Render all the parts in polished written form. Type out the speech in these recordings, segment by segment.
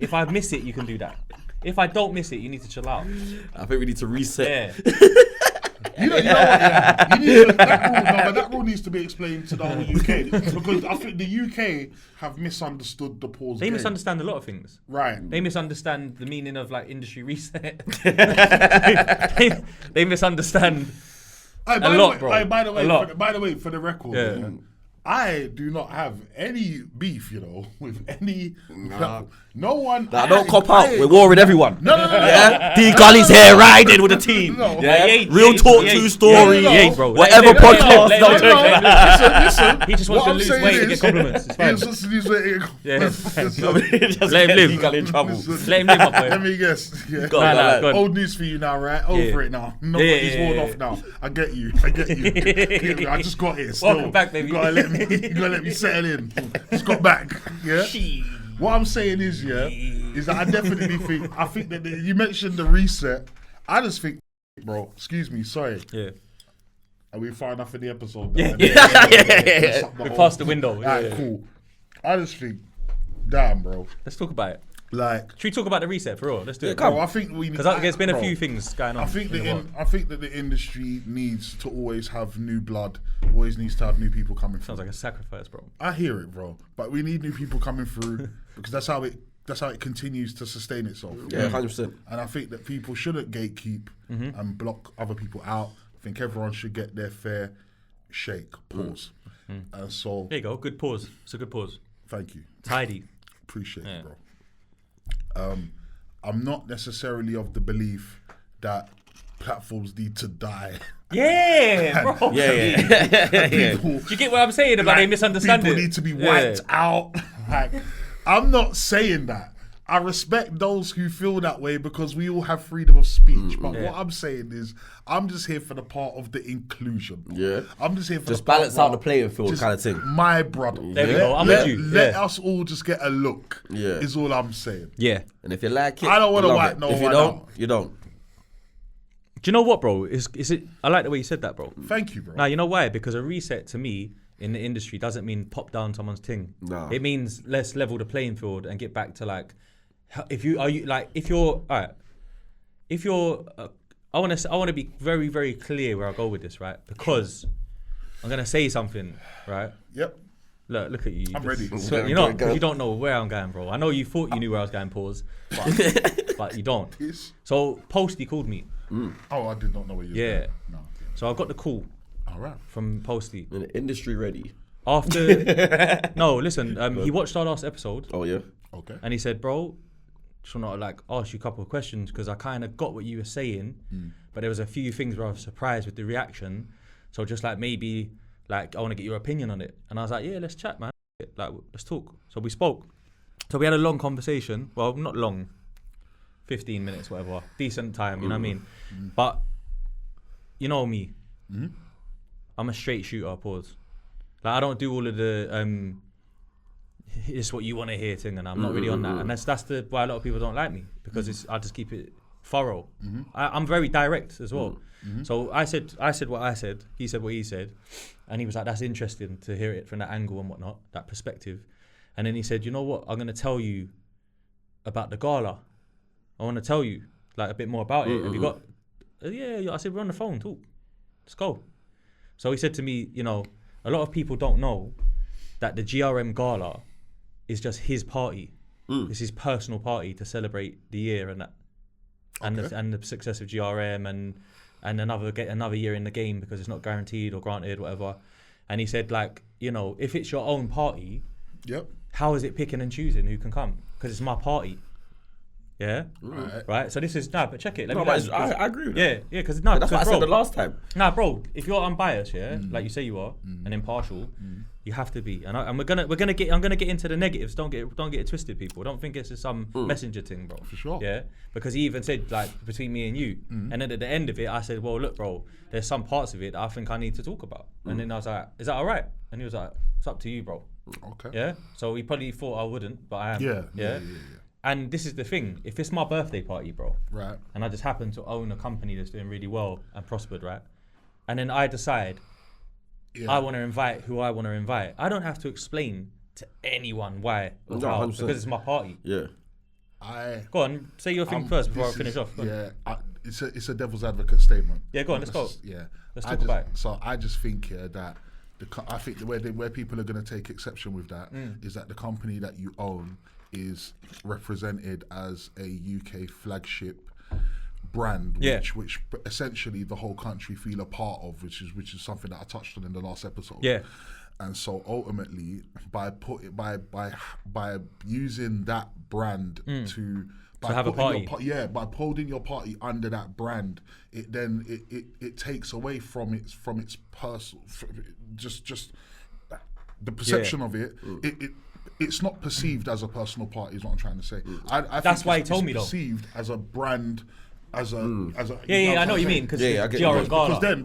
If I miss it, you can do that. If I don't miss it, you need to chill out. I think we need to reset. Yeah. You know what? Yeah. You need that rule needs to be explained to the whole UK because I think the UK have misunderstood the pause. They game. misunderstand a lot of things. Right. They misunderstand the meaning of like industry reset. they misunderstand a lot, bro. By the way, for the record, Yeah. I do not have any beef, with any. No one. Nah, don't cop out. We're warring everyone. No. Yeah, D Gully's here riding with the team. No. Yeah, real talk, true story. Yeah, bro. Whatever podcast. Listen. He just wants to lose weight to get compliments. It's fine. He just wants to lose weight to get compliments. Let him live. D Gully in trouble. Let him live, my boy. Let me guess. Yeah. Go on. Old news for you now, right? Over it now. Nobody's worn off now. I get you. I just got here. Still. Welcome back, baby. You gotta let me settle in. Just got back. Yeah. What I'm saying is that I definitely think that you mentioned the reset. I just think, bro. Excuse me. Sorry. Yeah. Are we far enough in the episode? Yeah. We passed the window. Alright, cool. I just think, damn, bro. Let's talk about it. Like, Should we talk about the reset for real? Let's do it. bro, I think we Because there's been a few things going on. I think that the industry needs to always have new blood. Always needs to have new people coming through. Sounds like a sacrifice, bro. I hear it, bro. But we need new people coming through because that's how it continues to sustain itself. Yeah, 100%. And I think that people shouldn't gatekeep and block other people out. I think everyone should get their fair shake. Pause. And so, There you go. Good pause. It's a good pause. thank you. Tidy. Appreciate it, bro. I'm not necessarily of the belief that platforms need to die. Yeah, bro. Yeah. People, Do you get what I'm saying about they misunderstand people it? need to be wiped out. Like, I'm not saying that. I respect those who feel that way because we all have freedom of speech. But what I'm saying is, I'm just here for the part of the inclusion. Yeah. I'm just here for Just the part balance out where the playing field just kind of thing. My brother. There we go. I'm with you. Let Yeah. us all just get a look. Yeah. Is all I'm saying. Yeah. And if you like it, I don't wanna you love wipe it. no If you one don't, out. you don't. Do you know what, bro? Is it? I like the way you said that, bro. Thank you, bro. Now you know why? Because a reset to me in the industry doesn't mean pop down someone's thing. No. It means let's level the playing field and get back to like, I want to be very, very clear where I go with this, right? Because I'm gonna say something, right? Yep. Look at you. I'm ready. So, you know, you don't know where I'm going, bro. I know you thought you knew where I was going, pause, but you don't. Yes. So Posty called me. Oh, I did not know where you were. Yeah. going. No. So I got the call All right. from Posty. And the industry ready. After no, listen, he watched our last episode Oh yeah. Okay. and he said, bro, just want to like ask you a couple of questions because I kind of got what you were saying, but there was a few things where I was surprised with the reaction. So just like maybe like I want to get your opinion on it. And I was like, yeah, let's chat, man. Like let's talk. So we spoke. So we had a long conversation. Well, not long, 15 minutes, whatever. Decent time, you know what I mean? But you know me. I'm a straight shooter, pause. Like I don't do all of the it's what you want to hear thing, and I'm not really on that. And that's why a lot of people don't like me because I just keep it thorough. I'm very direct as well. So I said what I said. He said what he said, and he was like, "That's interesting to hear it from that angle and whatnot, that perspective." And then he said, "You know what? I'm gonna tell you about the gala. I want to tell you like a bit more about it. Have you got?" Yeah. I said, "We're on the phone. Talk. Let's go." So he said to me, "You know, a lot of people don't know that the Grm Gala is just his party. It's his personal party to celebrate the year and that, and the success of GRM and another year in the game because it's not guaranteed or granted, whatever." And he said, like, you know, if it's your own party, how is it picking and choosing who can come? Because it's my party. Yeah, right. So this is but check it. I agree with that. Yeah, because That's what I said the last time. Nah, bro, if you're unbiased, like you say you are, and impartial, you have to be. And I'm gonna get into the negatives. Don't get it twisted, people. Don't think it's just some messenger thing, bro. For sure. Yeah, because he even said like between me and you, and then at the end of it, I said, well, look, bro, there's some parts of it that I think I need to talk about. And then I was like, is that all right? And he was like, it's up to you, bro. Okay. Yeah. So he probably thought I wouldn't, but I am. Yeah. And this is the thing, if it's my birthday party, bro, Right. and I just happen to own a company that's doing really well and prospered, right? And then I decide I want to invite who I want to invite. I don't have to explain to anyone why or how, 100%. because it's my party. Yeah. Go on, say your thing first before I finish off. Go on. Yeah, it's a devil's advocate statement. Yeah, go on, let's go. Yeah, Let's talk about it. So I just think that I think where people are going to take exception with that is that the company that you own is represented as a UK flagship brand, which essentially the whole country feel a part of, which is something that I touched on in the last episode. Yeah. And so ultimately, by using that brand to have a party, by holding your party under that brand, it takes away from its personal, just the perception of it. It's not perceived as a personal party, is what I'm trying to say. I That's think why he told me though. Perceived as a brand. As a I know what you mean, because Grm Gala.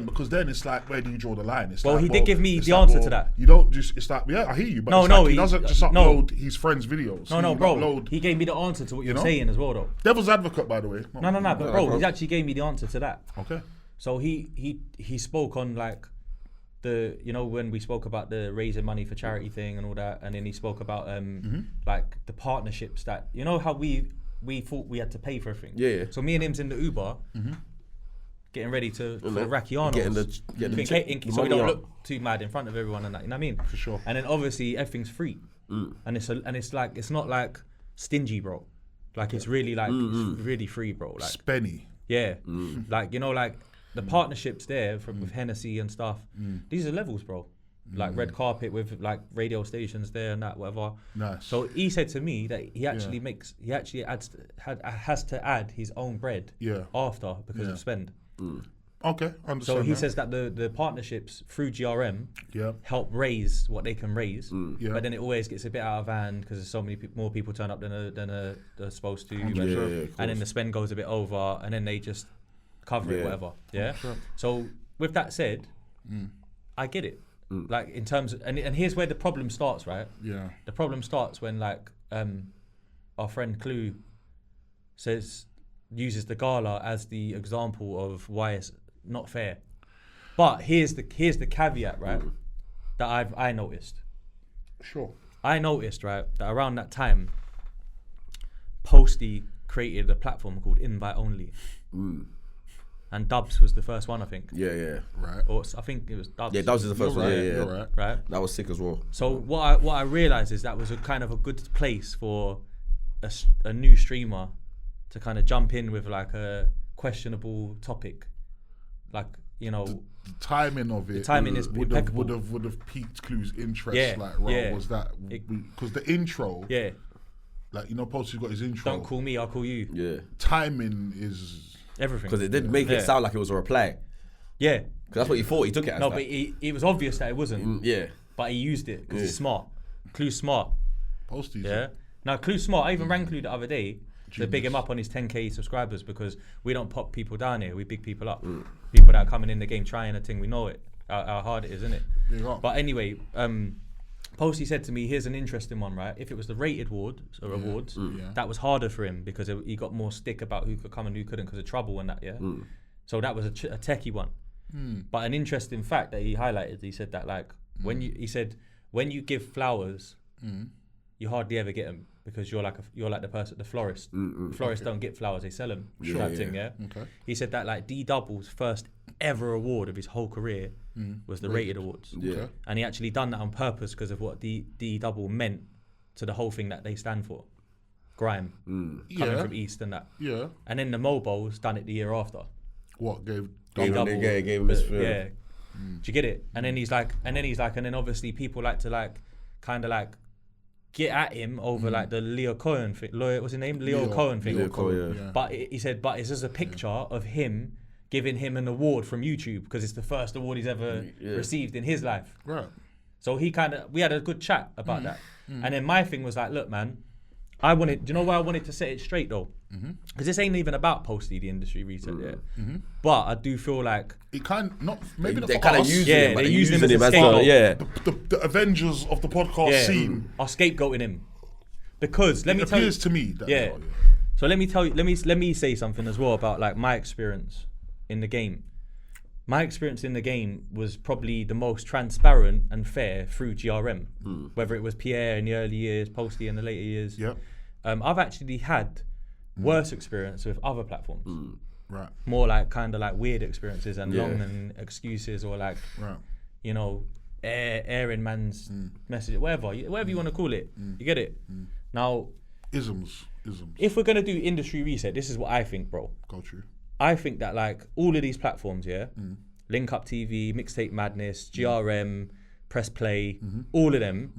Because then it's like, where do you draw the line? It's well, like, he did give me the answer to that. You don't just, it's like, I hear you, but he doesn't just upload his friends' videos. No, bro. He gave me the answer to what you're saying as well, though. Devil's advocate, by the way. No, but bro, he actually gave me the answer to that. Okay. So he spoke on like when we spoke about the raising money for charity thing and all that, and then he spoke about like the partnerships that, how we thought we had to pay for everything. Yeah. So me and him's in the Uber, getting ready for Rackianos. So we don't look too mad in front of everyone and that. You know what I mean? For sure. And then obviously everything's free, and it's not like stingy, bro. Like it's really like it's really free, bro. Like spenny. Yeah. Like like the partnerships there with Hennessy and stuff. These are levels, bro. Like red carpet with like radio stations there and that, whatever. Nice. So he said to me that he actually has to add his own bread after because of spend. Okay, understand. So he says that the partnerships through GRM help raise what they can raise, but then it always gets a bit out of hand because there's so many more people turn up than they're supposed to, and then the spend goes a bit over, and then they just cover it, whatever. Yeah. So with that said, I get it. Like in terms of, and here's where the problem starts, right? Yeah. The problem starts when like our friend Clue uses the gala as the example of why it's not fair. But here's the caveat, right? That I noticed. Sure. I noticed, right, that around that time, Posty created a platform called Invite Only. And Dubs was the first one, I think. Yeah. Right. Or I think it was Dubs. Yeah, Dubs is the first one. You're Yeah. Right. That was sick as well. So what I realized is that was a kind of a good place for a new streamer to kind of jump in with like a questionable topic, like the timing of it. The timing is impeccable. Would have piqued Clue's interest. Was that because the intro? Yeah. Like Posty's got his intro. Don't call me, I'll call you. Yeah. Timing is everything. Because it did make it sound like it was a reply. Yeah. Because that's what he thought. He took it as. No, but it was obvious that it wasn't. Yeah. But he used it because he's smart. Clue's smart. Posty's. Yeah. Now Clue's smart. I even rang Clue the other day to big him up on his 10k subscribers because we don't pop people down here. We big people up. People that are coming in the game trying a thing. We know it. How hard it is, isn't it? But anyway, Posty said to me, here's an interesting one, right? If it was the rated awards, that was harder for him because he got more stick about who could come and who couldn't because of trouble and that, So that was a techie one. But an interesting fact that he highlighted, he said that like when you give flowers, you hardly ever get them because you're like the florist. Florists don't get flowers, they sell them. Thing, yeah? Okay. He said that like D Double's first ever award of his whole career was the rated awards. Yeah. And he actually done that on purpose because of what D Double meant to the whole thing that they stand for. Grime. Coming from East and that. Yeah. And then the Mobiles done it the year after. What gave Double? Gave him his yeah. Do you get it? And then he's like, and then obviously people like to kind of get at him over like the Leo Cohen thing. What's his name? Leo Cohen thing. Leo Cohen, yeah. But he said, but it's just a picture of him giving him an award from YouTube because it's the first award he's ever received in his life. Right. So we had a good chat about that. And then my thing was like, look, man, do you know why I wanted to set it straight though? Because this ain't even about Posty, the industry reset yet. But I do feel like it kind they kind of use him. They're using him as a scapegoat. The Avengers of the podcast scene are scapegoating him because let me tell you. It appears to me that they are. So let me tell you. Let me say something as well about like my experience in the game. My experience in the game was probably the most transparent and fair through GRM. Whether it was Pierre in the early years, Posty in the later years. Yep. I've actually had worse experience with other platforms. Right. More like kind of like weird experiences and long and excuses or like, you know, airing man's message, whatever you want to call it. You get it? Now, Isms. if we're going to do industry reset, this is what I think, bro. Go true. I think that like all of these platforms, Link Up TV, Mixtape Madness, GRM, Press Play, all of them,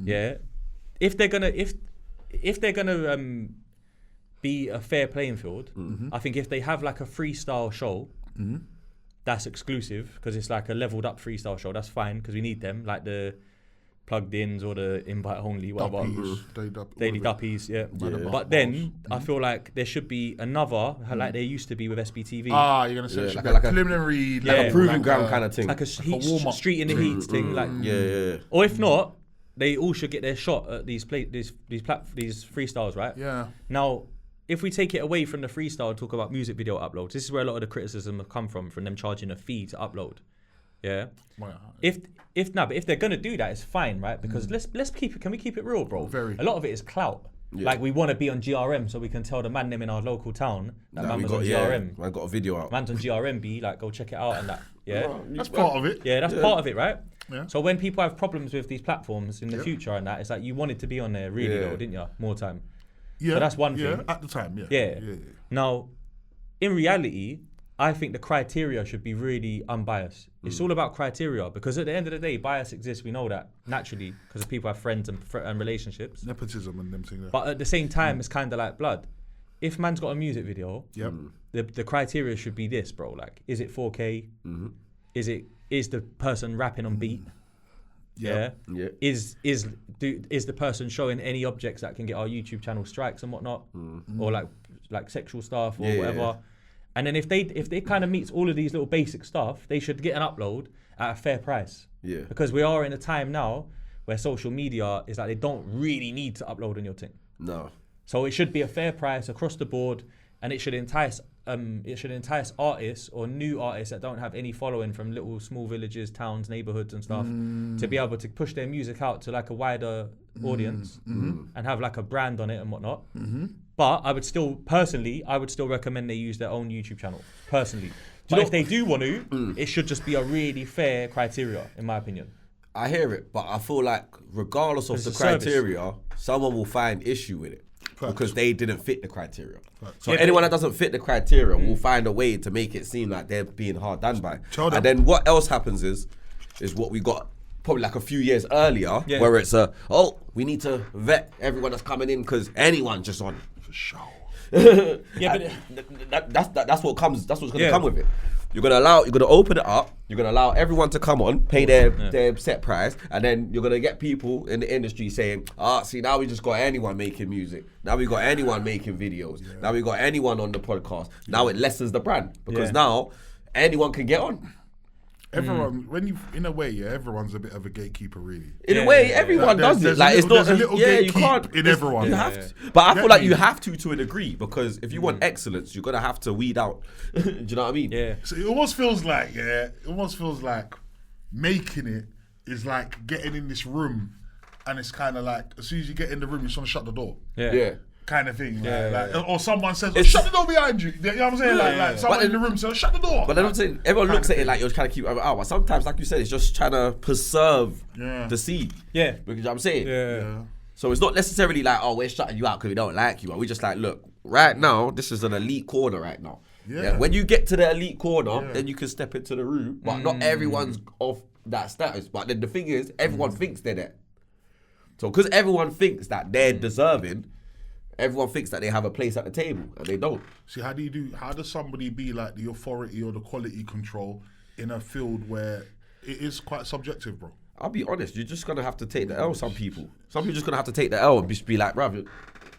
if they're gonna be a fair playing field, I think if they have like a freestyle show that's exclusive because it's like a leveled up freestyle show, that's fine because we need them, like the plugged ins or the invite only, whatever. Daily Duppies, But then I feel like there should be another, like there used to be with SBTV. You're gonna say like a preliminary, like a proving ground kind of thing, like a street in the heats thing, like Or if not, they all should get their shot at these freestyles, right? Yeah. Now, if we take it away from the freestyle and talk about music video uploads, this is where a lot of the criticism have come from them charging a fee to upload. Yeah. Wow. But if they're gonna do that, it's fine, right? Because let's keep it. Can we keep it real, bro? Very. A lot of it is clout. Yeah. Like we want to be on GRM so we can tell the man them in our local town that man was on GRM. I got a video out. Man's on GRM, be like, go check it out and that. Yeah. That's part of it. Yeah, that's part of it, right? Yeah. So when people have problems with these platforms in the future and that, it's like you wanted to be on there really though, didn't you? More time. Yeah. So that's one thing. At the time, yeah. Now, in reality, I think the criteria should be really unbiased. It's all about criteria because at the end of the day, bias exists. We know that naturally because people have friends and relationships. Nepotism and them things. But at the same time, it's kind of like blood. If man's got a music video, the criteria should be this, bro. Like, is it 4K? Is the person rapping on beat? Yeah. Is the person showing any objects that can get our YouTube channel strikes and whatnot, or like sexual stuff or whatever? And then if they kind of meets all of these little basic stuff, they should get an upload at a fair price. Yeah. Because we are in a time now where social media is like they don't really need to upload on your thing. No. So it should be a fair price across the board, and it should entice artists or new artists that don't have any following from little small villages, towns, neighborhoods and stuff to be able to push their music out to like a wider audience and have like a brand on it and whatnot. But I would still recommend they use their own YouTube channel personally. But if they do want to, it should just be a really fair criteria, in my opinion. I hear it, but I feel like regardless of the criteria, someone will find issue with it. Because they didn't fit the criteria. So anyone that doesn't fit the criteria will find a way to make it seem like they're being hard done by. And then what else happens is what we got probably like a few years earlier, where it's we need to vet everyone that's coming in because anyone's just on. For sure. But that's what's gonna come with it. You're gonna open it up. You're gonna allow everyone to come on, pay their set price, and then you're gonna get people in the industry saying, see, now we just got anyone making music. Now we got anyone making videos. Now we got anyone on the podcast. Now it lessens the brand because now anyone can get on. Everyone, when you, in a way, everyone's a bit of a gatekeeper, really. In a way, everyone does it. Like it's not, you can't. In everyone, you have to. But I feel like you have to a degree because if you want excellence, you're gonna have to weed out. Do you know what I mean? Yeah. So it almost feels like, making it is like getting in this room, and it's kind of like as soon as you get in the room, you just want to shut the door. Yeah. Kind of thing, or someone says, "Shut the door behind you." You know what I'm saying? Like someone in the room says, "Shut the door." But then I'm saying everyone looks at it like you're trying to keep it out. But sometimes, like you said, it's just trying to preserve the seed. Yeah, because you know what I'm saying. Yeah. So it's not necessarily like, we're shutting you out because we don't like you. But we just like, look, right now, this is an elite corner right now. Yeah. When you get to the elite corner, then you can step into the room. But not everyone's of that status. But then the thing is, everyone thinks they're there. So because everyone thinks that they're deserving. Everyone thinks that they have a place at the table, and they don't. See, how does somebody be like the authority or the quality control in a field where it is quite subjective, bro? I'll be honest, you're just going to have to take the L, some people. Some people are just going to have to take the L and just be like, bruv,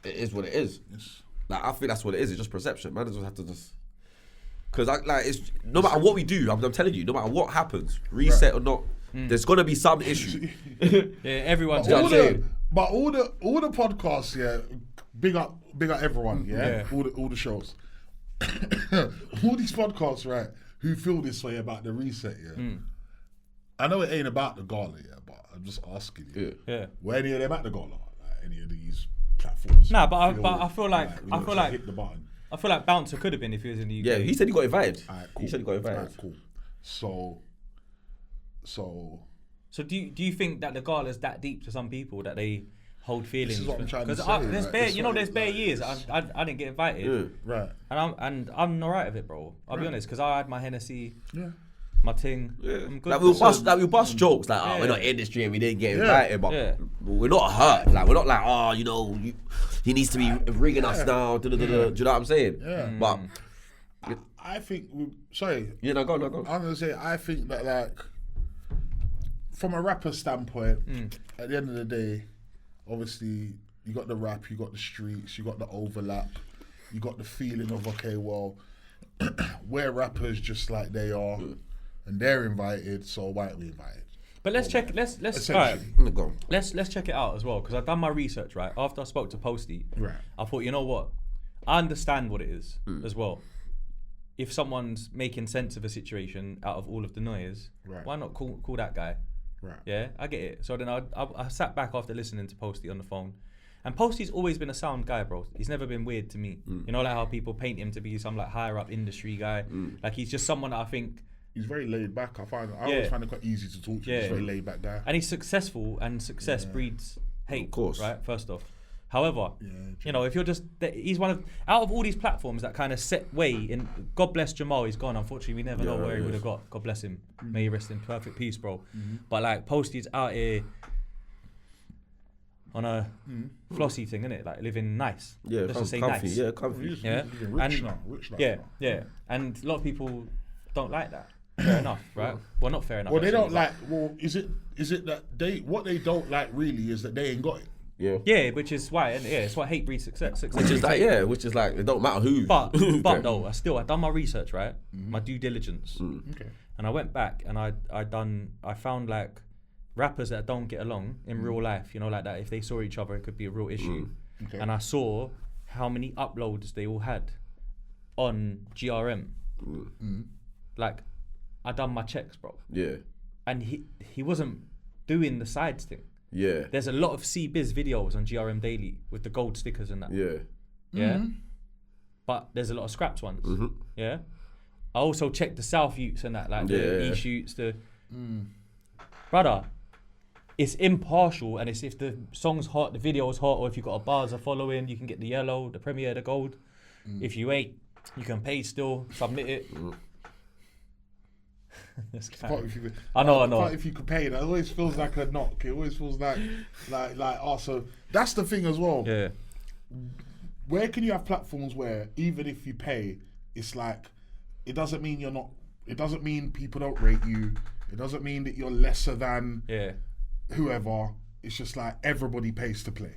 it is what it is. Yes. Like, I think that's what it is. It's just perception. Man doesn't have to just... Because, it's no matter what we do, I'm telling you, no matter what happens, reset or not, there's going to be some issue. Everyone's... But all the podcasts, big up everyone, all the shows. All these podcasts, right, who feel this way about the reset, I know it ain't about the gala, but I'm just asking you. Were any of them at the gala? Like any of these platforms Bouncer. Nah, but I feel like hit the button. I feel like Bouncer could have been if he was in the UK. Yeah, he said he got invited. Alright, cool. He said he got invited. Alright, cool. So do you think that the gala's that deep to some people that they hold feelings? This is what I'm trying to say. There's bare years I didn't get invited. Right. And I'm alright with it, bro. I'll be honest, because I had my Hennessy. Yeah. My thing. Yeah. I'm good. We'll bust jokes like, we're not industry and we didn't get invited, but we're not hurt. Like, we're not like, he needs to be ringing us now. Do you know what I'm saying? Yeah. But I think. Sorry. Yeah, no, go. I'm gonna say I think that like, from a rapper standpoint, at the end of the day, obviously you got the rap, you got the streets, you got the overlap, you got the feeling of okay, well, we're rappers just like they are. And they're invited, so why aren't we invited? But let's check. Let's right. Let's check it out as well, because I've done my research. Right after I spoke to Posty, I thought, you know what, I understand what it is as well. If someone's making sense of a situation out of all of the noise, why not call that guy? Right. Yeah, I get it. So then I sat back after listening to Posty on the phone, and Posty's always been a sound guy, bro. He's never been weird to me. You know, like how people paint him to be some like higher up industry guy. Like he's just someone that I think. He's very laid back. I always find it quite easy to talk to. He's a very laid back guy. And he's successful, and success breeds hate. Of course. Right, first off. However, you know, if you're just, he's one of, out of all these platforms that kind of set way in, God bless Jamal, he's gone. Unfortunately, we never know where he would have got. God bless him. May he rest in perfect peace, bro. But like, Posty's out here on a flossy thing, innit? Like living nice. Yeah, let's just say comfy. nice. Yeah, comfy. Yeah, rich now. Yeah. And a lot of people don't like that. Fair enough, right? Well, not fair enough. Well, they don't like. Well, is it that what they don't like really is that they ain't got it. Yeah, which is why, it's why hate breeds success. Which is like, it don't matter who. But though, I done my research, right? My due diligence. Okay. And I went back and I found like rappers that don't get along in real life, you know, like that. If they saw each other, it could be a real issue. Okay. And I saw how many uploads they all had on GRM. Like, I done my checks, bro. Yeah. And he wasn't doing the sides thing. Yeah. There's a lot of C-Biz videos on GRM Daily with the gold stickers and that. Yeah. Yeah. But there's a lot of scraps ones. Yeah. I also checked the South Utes and that, like the East Utes, brother, it's impartial, and it's if the song's hot, the video's hot, or if you've got a bars following, you can get the yellow, the premiere, the gold. If you ain't, you can pay still, submit it. I know. If you could pay, that always feels like a knock. It always feels like also. That's the thing as well. Yeah. Where can you have platforms where even if you pay, it's like it doesn't mean you're not. It doesn't mean people don't rate you. It doesn't mean that you're lesser than whoever. It's just like everybody pays to play.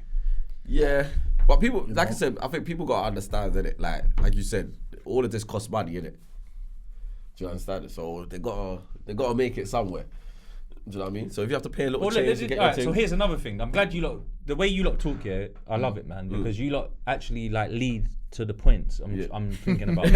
Yeah, but people, like I said, I think people gotta understand that it, like you said, all of this costs money, innit? Do you understand it? So they gotta make it somewhere. Do you know what I mean? So if you have to pay a little change to get your thing. So here's another thing. I'm glad you lot, the way you lot talk here, I love it, man, because you lot actually like lead to the points I'm thinking about.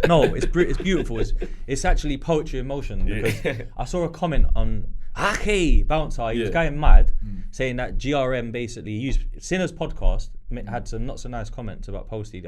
No, it's beautiful. It's actually poetry in motion, because I saw a comment on Bouncer, he was going mad, saying that GRM basically used Sinner's podcast had some not so nice comments about Posty.